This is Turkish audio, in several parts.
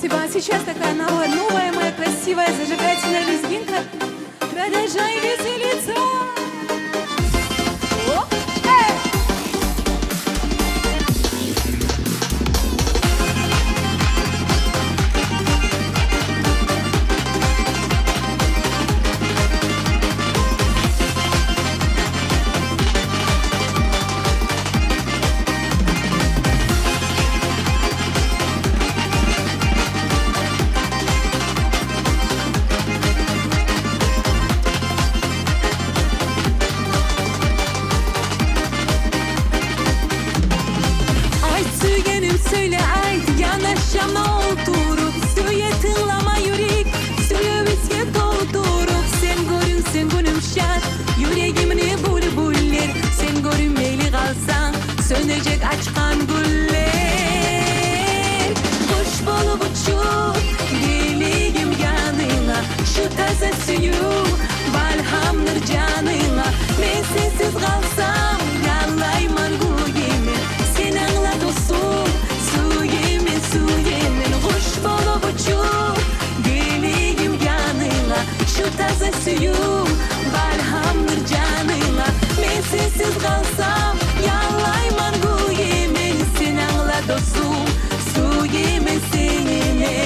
Спасибо. А сейчас такая новая моя красивая зажигательная лезгинка. Продолжай веселиться. О, эй! Söyle ayt yanaşama oturup Söyle tınlama yürek Söyle viske doldurup Sen gönlüm şat Yüreğimini bulbuller Sen görünmeyli kalsan Sönecek açkan güller Kuş bolup uçup Geleyim yanına Şu taze suyu Balhamdır canına Ben sensiz kalsam Yanlayman guyemi Sen anla dostum Su yemin kuş bolup uçup Geleyim yanına Şu taze suyu Balhamdır canına Ben sensiz kalsam Yanlayman bu yemin Sen anla dostum Su yemin seninle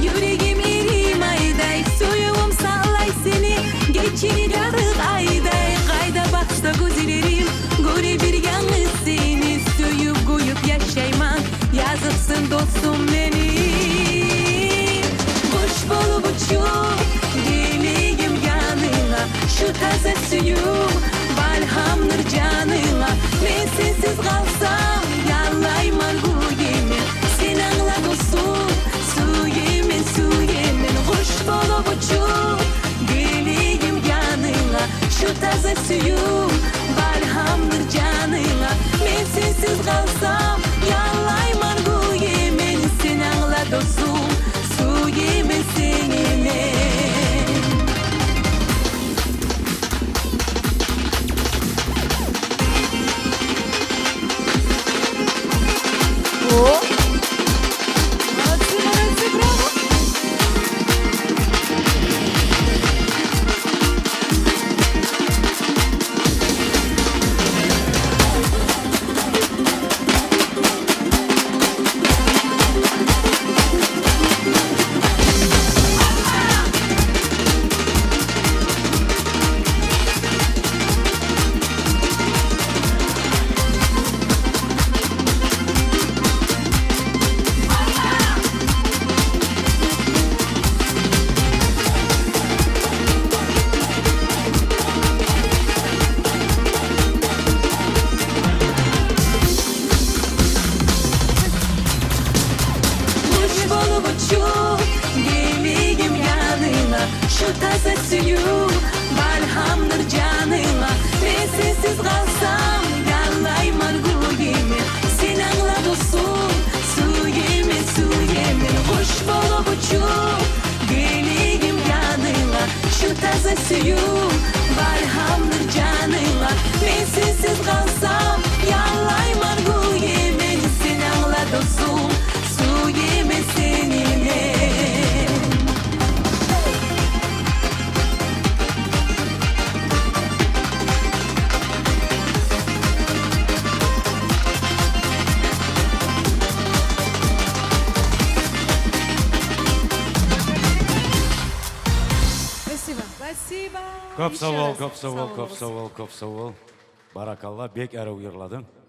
Yüreğim erim ayday Suyuğum sallay seni Geçirir yarık ayday Kayda baksa gözlerim Göre bir yalnız seni Söyüp koyup yaşayman Yazıksın dostum benim Kuş bolup uçup Geleyim yanına Şu taze suyu Balhamdır canına Ben sensiz kalsam Yanlayman guyemi Sen anla dostum Su yemin kuş bolup uçup Geleyim yanına Şu taze suyu Balhamdır canına Ben sensiz kalsam Yanlayman bu yemin Sen anla dostum Su yemin seninle Oh! Geleyim yanına Şu taze suyu Balhamdır canına Ben sensiz kalsam Yanlayman guyemi Sen anla dostum Su yemin kuş bolup uçup Geleyim yanına Şu taze suyu Balhamdır canına Ben sensiz kalsam Yanlayman guyemi Sen anla dostum Su yemin seninle Көп сау бол. Barakallah, bek әрі ұйырладың.